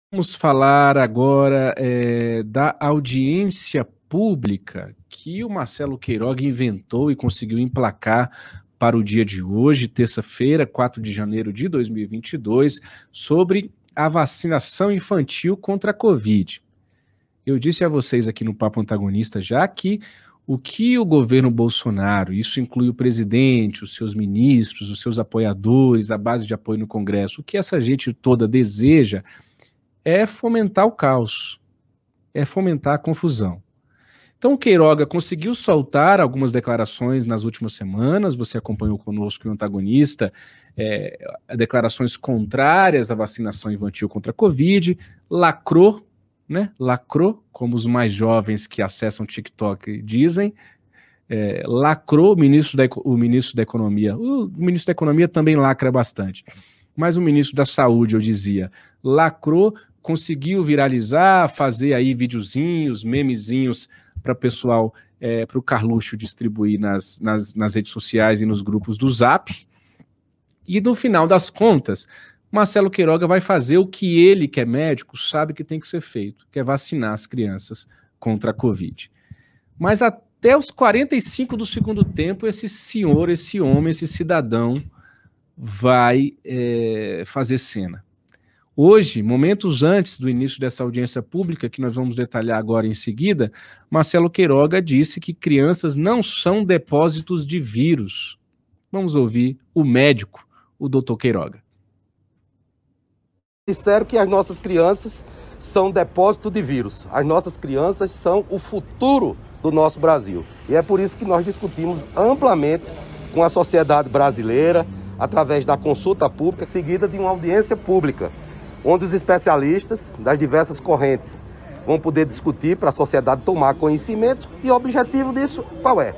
Vamos falar agora da audiência pública que o Marcelo Queiroga inventou e conseguiu emplacar para o dia de hoje, terça-feira, 4 de janeiro de 2022, sobre a vacinação infantil contra a Covid. Eu disse a vocês aqui no Papo Antagonista já que o que o governo Bolsonaro, isso inclui o presidente, os seus ministros, os seus apoiadores, a base de apoio no Congresso, o que essa gente toda deseja é fomentar o caos, é fomentar a confusão. Então o Queiroga conseguiu soltar algumas declarações nas últimas semanas, você acompanhou conosco o Antagonista, declarações contrárias à vacinação infantil contra a Covid, lacrou, como os mais jovens que acessam TikTok dizem, lacrou o ministro da Economia. O ministro da Economia também lacra bastante, mas o ministro da Saúde, eu dizia, lacrou, conseguiu viralizar, fazer aí videozinhos, memezinhos para o pessoal, para o Carluxo distribuir nas redes sociais e nos grupos do Zap. E no final das contas, Marcelo Queiroga vai fazer o que ele, que é médico, sabe que tem que ser feito, que é vacinar as crianças contra a Covid. Mas até os 45 do segundo tempo, esse senhor, esse homem, esse cidadão vai fazer cena. Hoje, momentos antes do início dessa audiência pública, que nós vamos detalhar agora em seguida, Marcelo Queiroga disse que crianças não são depósitos de vírus. Vamos ouvir o médico, o doutor Queiroga. Disseram que as nossas crianças são depósito de vírus. As nossas crianças são o futuro do nosso Brasil. E é por isso que nós discutimos amplamente com a sociedade brasileira, através da consulta pública, seguida de uma audiência pública, onde os especialistas das diversas correntes vão poder discutir para a sociedade tomar conhecimento. E o objetivo disso qual é?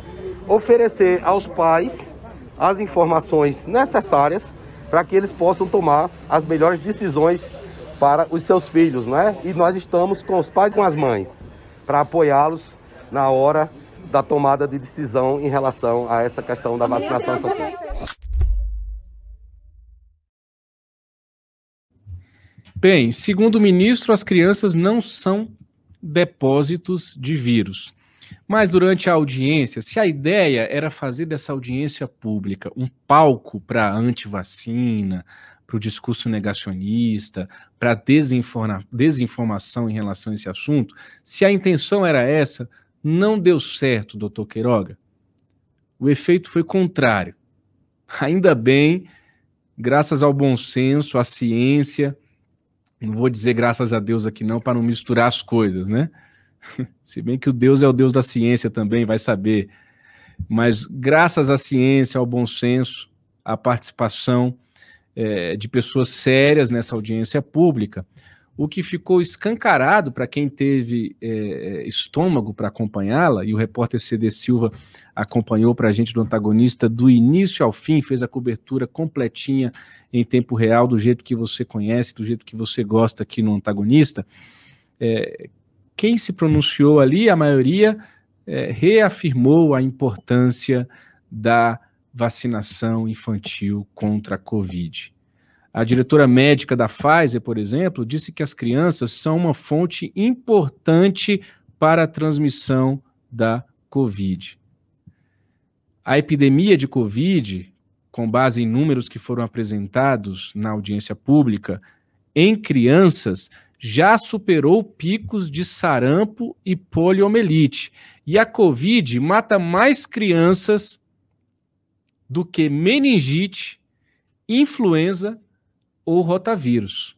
Oferecer aos pais as informações necessárias para que eles possam tomar as melhores decisões para os seus filhos, né? E nós estamos com os pais e com as mães para apoiá-los na hora da tomada de decisão em relação a essa questão da vacinação infantil. Bem, segundo o ministro, as crianças não são depósitos de vírus. Mas durante a audiência, se a ideia era fazer dessa audiência pública um palco para a antivacina, para o discurso negacionista, para a desinformação em relação a esse assunto, se a intenção era essa, não deu certo, doutor Queiroga. O efeito foi contrário. Ainda bem, graças ao bom senso, à ciência, não vou dizer graças a Deus aqui não, para não misturar as coisas, né? Se bem que o Deus é o Deus da ciência também, vai saber. Mas graças à ciência, ao bom senso, à participação de pessoas sérias nessa audiência pública, o que ficou escancarado para quem teve estômago para acompanhá-la, e o repórter CD Silva acompanhou para a gente do Antagonista do início ao fim, fez a cobertura completinha em tempo real, do jeito que você conhece, do jeito que você gosta aqui no Antagonista. Quem se pronunciou ali, a maioria, reafirmou a importância da vacinação infantil contra a Covid. A diretora médica da Pfizer, por exemplo, disse que as crianças são uma fonte importante para a transmissão da Covid. A epidemia de Covid, com base em números que foram apresentados na audiência pública, em crianças, já superou picos de sarampo e poliomielite. E a Covid mata mais crianças do que meningite, influenza ou rotavírus.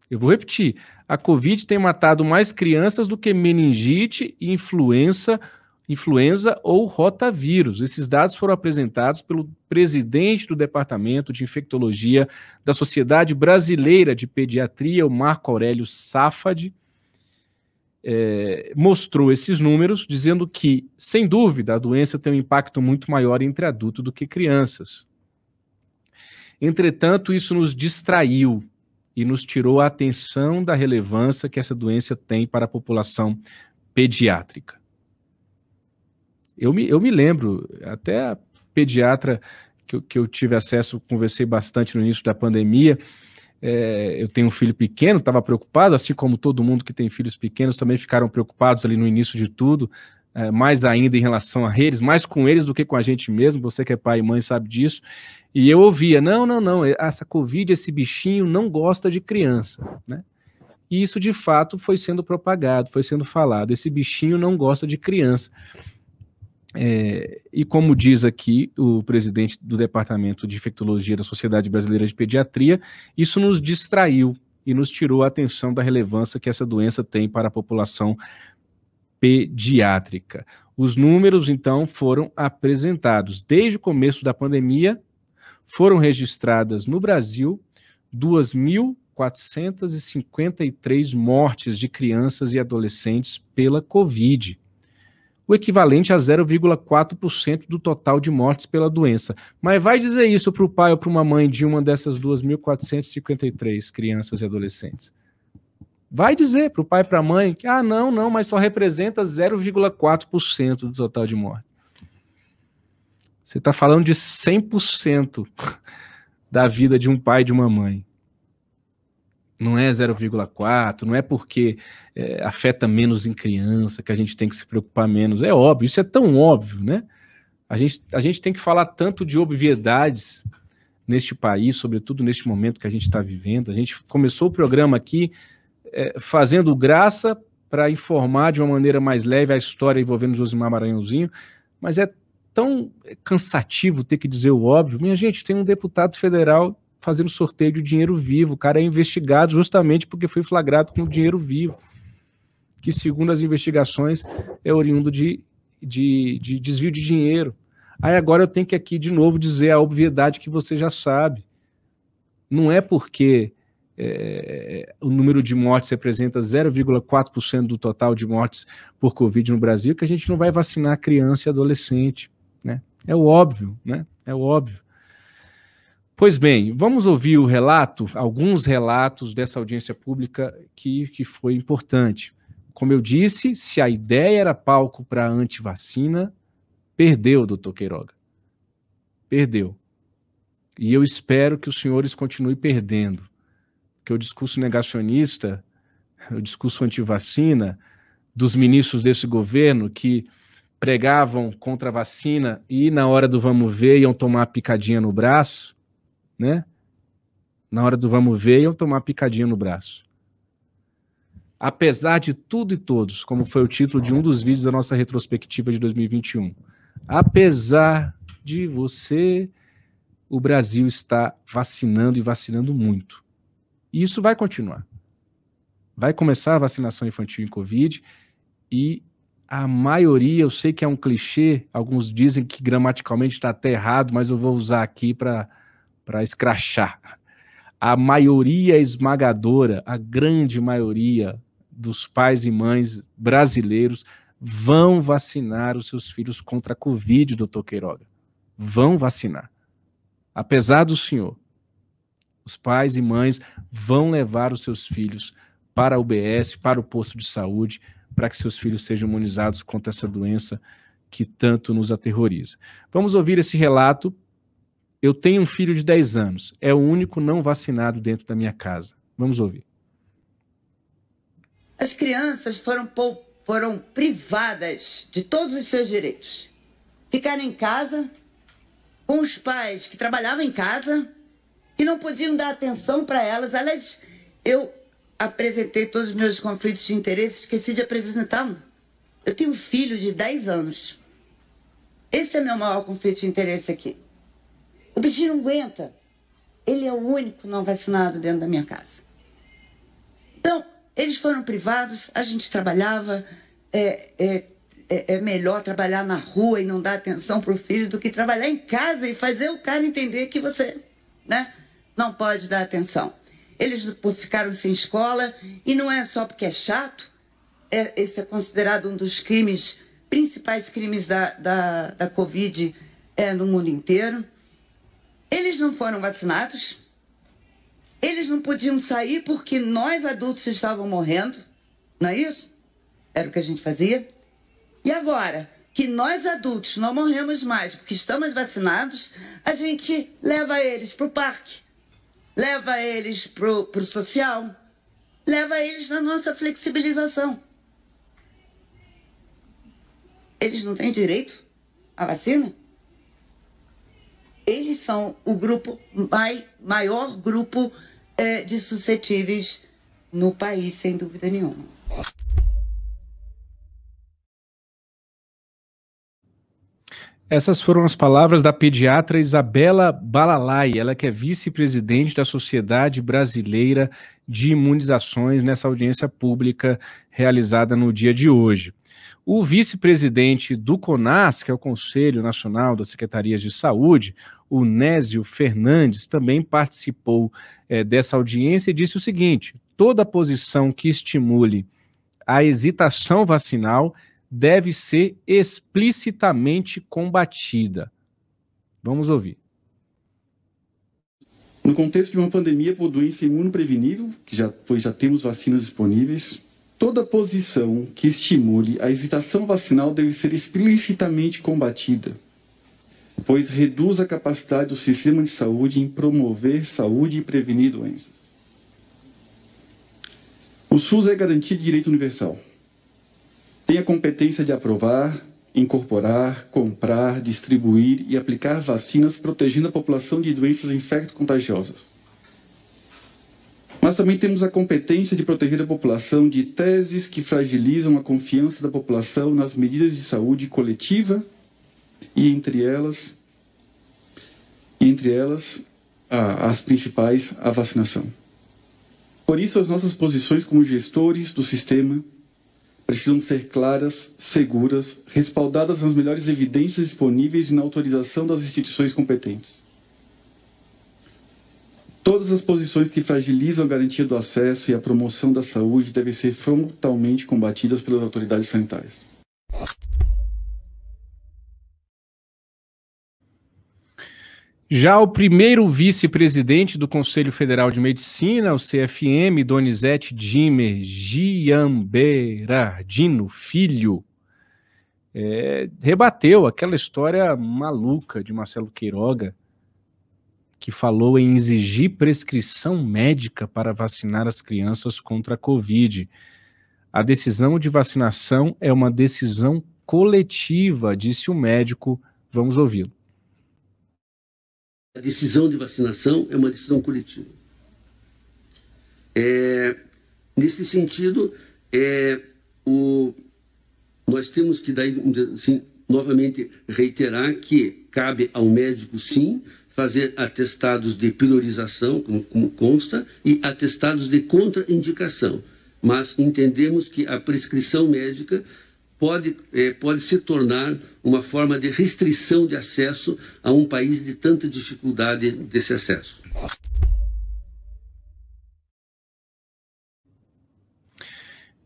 Eu vou repetir, a Covid tem matado mais crianças do que meningite, influenza ou rotavírus. Esses dados foram apresentados pelo presidente do Departamento de Infectologia da Sociedade Brasileira de Pediatria, o Marco Aurélio Safadi, mostrou esses números, dizendo que, sem dúvida, a doença tem um impacto muito maior entre adultos do que crianças. Entretanto, isso nos distraiu e nos tirou a atenção da relevância que essa doença tem para a população pediátrica. Eu me lembro, até a pediatra que eu tive acesso, conversei bastante no início da pandemia, Eu tenho um filho pequeno, estava preocupado, assim como todo mundo que tem filhos pequenos também ficaram preocupados ali no início de tudo, mais ainda em relação a eles, mais com eles do que com a gente mesmo. Você que é pai e mãe sabe disso. E eu ouvia, não, essa Covid, esse bichinho não gosta de criança, né? E isso de fato foi sendo propagado, foi sendo falado, esse bichinho não gosta de criança. E como diz aqui o presidente do Departamento de Infectologia da Sociedade Brasileira de Pediatria, isso nos distraiu e nos tirou a atenção da relevância que essa doença tem para a população pediátrica. Os números, então, foram apresentados. Desde o começo da pandemia, foram registradas no Brasil 2.453 mortes de crianças e adolescentes pela Covid, o equivalente a 0,4% do total de mortes pela doença. Mas vai dizer isso para o pai ou para uma mãe de uma dessas 2.453 crianças e adolescentes? Vai dizer para o pai e para a mãe que, não, mas só representa 0,4% do total de morte. Você está falando de 100% da vida de um pai e de uma mãe. Não é 0,4, não é porque afeta menos em criança que a gente tem que se preocupar menos. É óbvio, isso é tão óbvio, né? A gente tem que falar tanto de obviedades neste país, sobretudo neste momento que a gente está vivendo. A gente começou o programa aqui fazendo graça para informar de uma maneira mais leve a história envolvendo Josimar Maranhãozinho, mas é tão cansativo ter que dizer o óbvio. Minha gente, tem um deputado federal fazendo sorteio de dinheiro vivo. O cara é investigado justamente porque foi flagrado com dinheiro vivo, que segundo as investigações é oriundo de desvio de dinheiro. Aí agora eu tenho que aqui de novo dizer a obviedade que você já sabe. Não é porque o número de mortes representa 0,4% do total de mortes por Covid no Brasil que a gente não vai vacinar criança e adolescente, né? É o óbvio, né? É o óbvio. Pois bem, vamos ouvir alguns relatos dessa audiência pública que foi importante. Como eu disse, se a ideia era palco para antivacina, perdeu, doutor Queiroga. Perdeu. E eu espero que os senhores continuem perdendo. Porque o discurso negacionista, o discurso antivacina dos ministros desse governo que pregavam contra a vacina e na hora do vamos ver iam tomar picadinha no braço, né? Na hora do vamos ver iam tomar picadinha no braço. Apesar de tudo e todos, como foi o título de um dos vídeos da nossa retrospectiva de 2021, apesar de você, o Brasil está vacinando e vacinando muito. E isso vai continuar. Vai começar a vacinação infantil em Covid e a maioria, eu sei que é um clichê, alguns dizem que gramaticalmente está até errado, mas eu vou usar aqui para escrachar. A maioria esmagadora, a grande maioria dos pais e mães brasileiros vão vacinar os seus filhos contra a Covid, doutor Queiroga. Vão vacinar. Apesar do senhor, os pais e mães vão levar os seus filhos para a UBS, para o posto de saúde, para que seus filhos sejam imunizados contra essa doença que tanto nos aterroriza. Vamos ouvir esse relato. Eu tenho um filho de 10 anos, é o único não vacinado dentro da minha casa. Vamos ouvir. As crianças foram privadas de todos os seus direitos. Ficaram em casa, com os pais que trabalhavam em casa, e não podiam dar atenção para elas. Aliás, eu apresentei todos os meus conflitos de interesse, esqueci de apresentar um. Eu tenho um filho de 10 anos. Esse é meu maior conflito de interesse aqui. O bichinho não aguenta. Ele é o único não vacinado dentro da minha casa. Então, eles foram privados, a gente trabalhava. É melhor trabalhar na rua e não dar atenção para o filho do que trabalhar em casa e fazer o cara entender que você, né, não pode dar atenção. Eles ficaram sem escola, e não é só porque é chato. Esse é considerado um dos principais crimes da Covid no mundo inteiro. Eles não foram vacinados, eles não podiam sair porque nós adultos estavam morrendo, não é isso? Era o que a gente fazia. E agora que nós adultos não morremos mais porque estamos vacinados, a gente leva eles para o parque. leva eles pro social, leva eles na nossa flexibilização. Eles não têm direito à vacina? Eles são o grupo maior grupo de suscetíveis no país, sem dúvida nenhuma. Essas foram as palavras da pediatra Isabela Balalai, ela que é vice-presidente da Sociedade Brasileira de Imunizações, nessa audiência pública realizada no dia de hoje. O vice-presidente do CONAS, que é o Conselho Nacional das Secretarias de Saúde, o Nésio Fernandes, também participou dessa audiência e disse o seguinte: toda posição que estimule a hesitação vacinal deve ser explicitamente combatida. Vamos ouvir. No contexto de uma pandemia por doença imunoprevenível, pois já temos vacinas disponíveis, toda posição que estimule a hesitação vacinal deve ser explicitamente combatida, pois reduz a capacidade do sistema de saúde em promover saúde e prevenir doenças. O SUS é garantia de direito universal. Tem a competência de aprovar, incorporar, comprar, distribuir e aplicar vacinas protegendo a população de doenças infecto-contagiosas. Mas também temos a competência de proteger a população de teses que fragilizam a confiança da população nas medidas de saúde coletiva e entre elas as principais, a vacinação. Por isso, as nossas posições como gestores do sistema precisam ser claras, seguras, respaldadas nas melhores evidências disponíveis e na autorização das instituições competentes. Todas as posições que fragilizam a garantia do acesso e a promoção da saúde devem ser frontalmente combatidas pelas autoridades sanitárias. Já o primeiro vice-presidente do Conselho Federal de Medicina, o CFM, Donizete Dimer Giamberardino Filho, rebateu aquela história maluca de Marcelo Queiroga, que falou em exigir prescrição médica para vacinar as crianças contra a Covid. A decisão de vacinação é uma decisão coletiva, disse o médico. Vamos ouvi-lo. A decisão de vacinação é uma decisão coletiva. Nesse sentido, nós temos que novamente reiterar que cabe ao médico, sim, fazer atestados de priorização, como consta, e atestados de contraindicação. Mas entendemos que a prescrição médica pode se tornar uma forma de restrição de acesso a um país de tanta dificuldade desse acesso.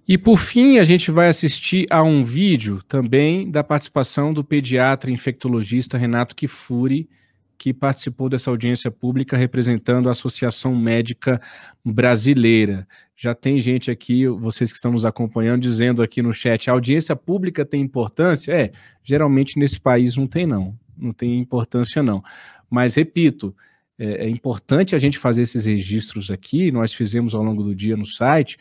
E por fim, a gente vai assistir a um vídeo também da participação do pediatra infectologista Renato Kifuri, que participou dessa audiência pública representando a Associação Médica Brasileira. Já tem gente aqui, vocês que estão nos acompanhando, dizendo aqui no chat, a audiência pública tem importância? Geralmente nesse país não tem importância não. Mas, repito, é importante a gente fazer esses registros aqui, nós fizemos ao longo do dia no site,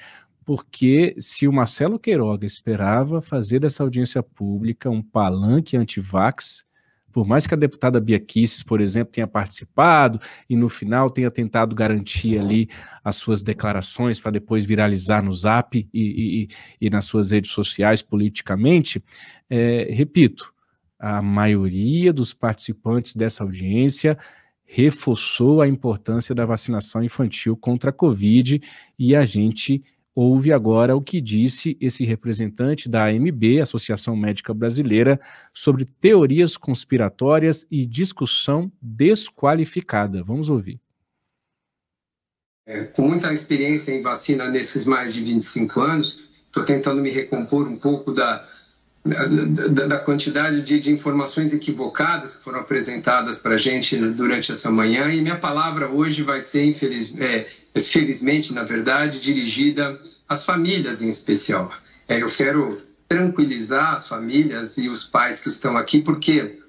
porque se o Marcelo Queiroga esperava fazer dessa audiência pública um palanque anti-vax, por mais que a deputada Bia Kicis, por exemplo, tenha participado e no final tenha tentado garantir ali as suas declarações para depois viralizar no Zap e nas suas redes sociais politicamente, repito, a maioria dos participantes dessa audiência reforçou a importância da vacinação infantil contra a Covid e a gente ouve agora o que disse esse representante da AMB, Associação Médica Brasileira, sobre teorias conspiratórias e discussão desqualificada. Vamos ouvir. Com muita experiência em vacina nesses mais de 25 anos, estou tentando me recompor um pouco da quantidade de informações equivocadas que foram apresentadas para a gente durante essa manhã, e minha palavra hoje vai ser, felizmente, na verdade, dirigida às famílias em especial. Eu quero tranquilizar as famílias e os pais que estão aqui, porque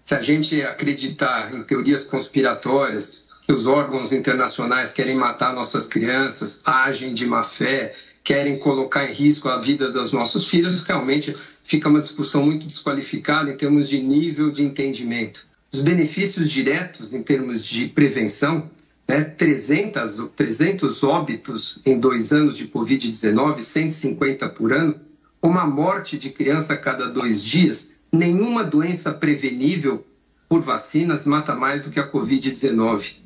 se a gente acreditar em teorias conspiratórias que os órgãos internacionais querem matar nossas crianças, agem de má fé, querem colocar em risco a vida dos nossos filhos, realmente fica uma discussão muito desqualificada em termos de nível de entendimento. Os benefícios diretos em termos de prevenção, né, 300 óbitos em 2 anos de Covid-19, 150 por ano, uma morte de criança a cada 2 dias, nenhuma doença prevenível por vacinas mata mais do que a Covid-19.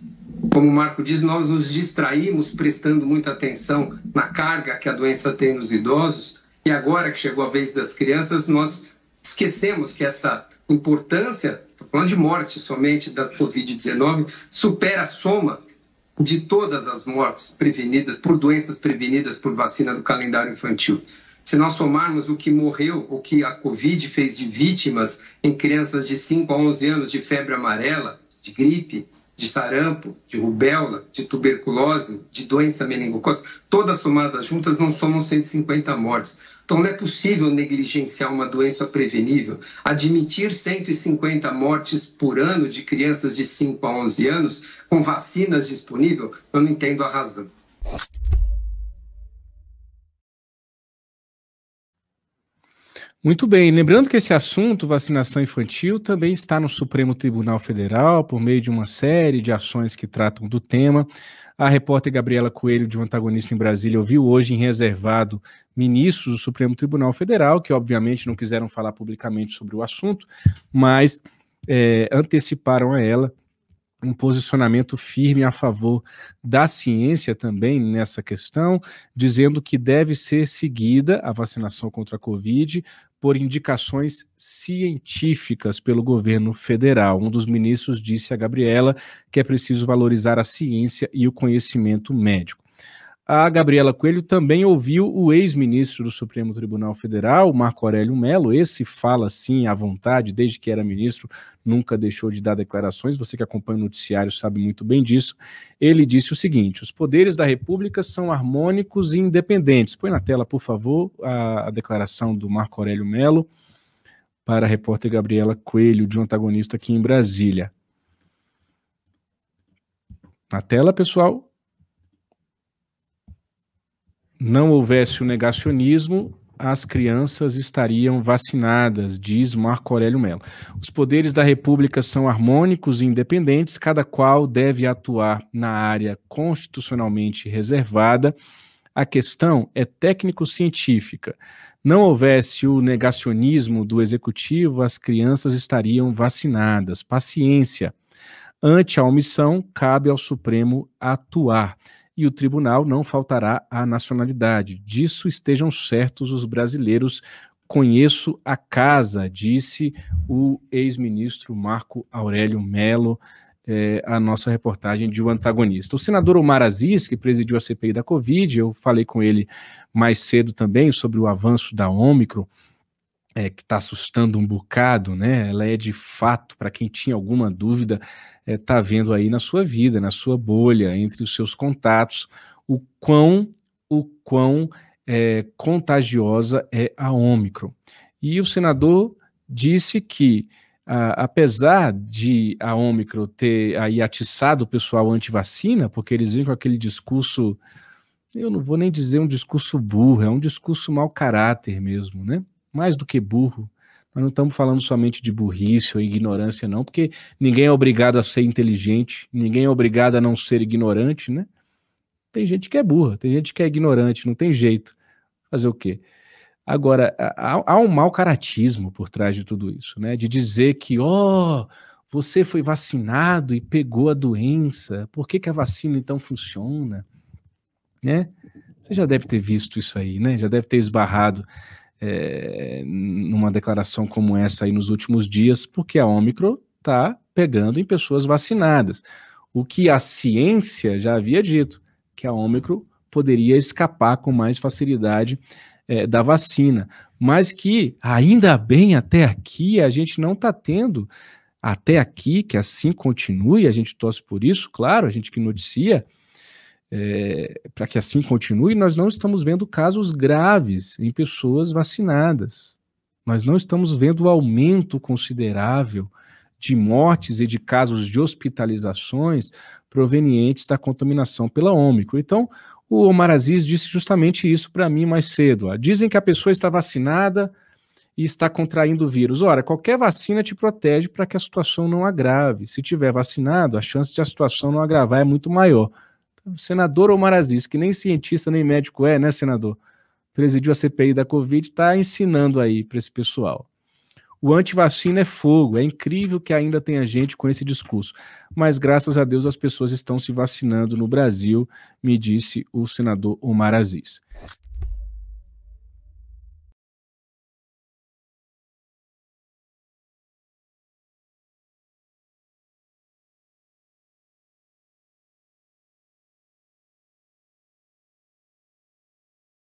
Como o Marco diz, nós nos distraímos prestando muita atenção na carga que a doença tem nos idosos, e agora que chegou a vez das crianças, nós esquecemos que essa importância, estou falando de morte somente da Covid-19, supera a soma de todas as mortes prevenidas por doenças prevenidas por vacina do calendário infantil. Se nós somarmos o que morreu, o que a Covid fez de vítimas em crianças de 5 a 11 anos de febre amarela, de gripe, de sarampo, de rubéola, de tuberculose, de doença meningocócica, todas somadas juntas não somam 150 mortes. Então não é possível negligenciar uma doença prevenível. Admitir 150 mortes por ano de crianças de 5 a 11 anos com vacinas disponíveis, eu não entendo a razão. Muito bem, lembrando que esse assunto, vacinação infantil, também está no Supremo Tribunal Federal, por meio de uma série de ações que tratam do tema. A repórter Gabriela Coelho, de um Antagonista em Brasília, ouviu hoje em reservado ministros do Supremo Tribunal Federal, que obviamente não quiseram falar publicamente sobre o assunto, mas anteciparam a ela um posicionamento firme a favor da ciência também nessa questão, dizendo que deve ser seguida a vacinação contra a Covid por indicações científicas pelo governo federal. Um dos ministros disse a Gabriela que é preciso valorizar a ciência e o conhecimento médico. A Gabriela Coelho também ouviu o ex-ministro do Supremo Tribunal Federal, Marco Aurélio Mello. Esse fala assim à vontade, desde que era ministro, nunca deixou de dar declarações. Você que acompanha o noticiário sabe muito bem disso. Ele disse o seguinte: os poderes da República são harmônicos e independentes. Põe na tela, por favor, a declaração do Marco Aurélio Mello para a repórter Gabriela Coelho, de um Antagonista aqui em Brasília. Na tela, pessoal. Não houvesse o negacionismo, as crianças estariam vacinadas, diz Marco Aurélio Mello. Os poderes da República são harmônicos e independentes, cada qual deve atuar na área constitucionalmente reservada. A questão é técnico-científica. Não houvesse o negacionismo do executivo, as crianças estariam vacinadas. Paciência. Ante a omissão, cabe ao Supremo atuar. E o tribunal não faltará à nacionalidade. Disso estejam certos os brasileiros. Conheço a casa, disse o ex-ministro Marco Aurélio Mello, a nossa reportagem de O Antagonista. O senador Omar Aziz, que presidiu a CPI da Covid, eu falei com ele mais cedo também sobre o avanço da Ômicron, que está assustando um bocado, né? Ela é de fato, para quem tinha alguma dúvida, está vendo aí na sua vida, na sua bolha, entre os seus contatos, o quão contagiosa é a Ômicron. E o senador disse que, apesar de a Ômicron ter aí atiçado o pessoal anti-vacina, porque eles vêm com aquele discurso, eu não vou nem dizer um discurso burro, é um discurso mau caráter mesmo, né? Mais do que burro. Nós não estamos falando somente de burrice ou ignorância, não, porque ninguém é obrigado a ser inteligente, ninguém é obrigado a não ser ignorante, né? Tem gente que é burra, tem gente que é ignorante, não tem jeito. Fazer o quê? Agora, há um mau caratismo por trás de tudo isso, né? De dizer que, você foi vacinado e pegou a doença, por que a vacina então funciona? Né? Você já deve ter visto isso aí, né? Já deve ter esbarrado numa declaração como essa aí nos últimos dias, porque a Ômicron está pegando em pessoas vacinadas. O que a ciência já havia dito, que a Ômicron poderia escapar com mais facilidade da vacina, mas que ainda bem até aqui a gente não está tendo, até aqui, que assim continue, a gente torce por isso, claro, a gente que noticia, para que assim continue, nós não estamos vendo casos graves em pessoas vacinadas. Nós não estamos vendo o aumento considerável de mortes e de casos de hospitalizações provenientes da contaminação pela Ômicron. Então, o Omar Aziz disse justamente isso para mim mais cedo. Dizem que a pessoa está vacinada e está contraindo o vírus. Ora, qualquer vacina te protege para que a situação não agrave. Se tiver vacinado, a chance de a situação não agravar é muito maior. O senador Omar Aziz, que nem cientista nem médico é, né, senador? Presidiu a CPI da Covid, está ensinando aí para esse pessoal. O antivacina é fogo, é incrível que ainda tenha gente com esse discurso, mas graças a Deus as pessoas estão se vacinando no Brasil, me disse o senador Omar Aziz.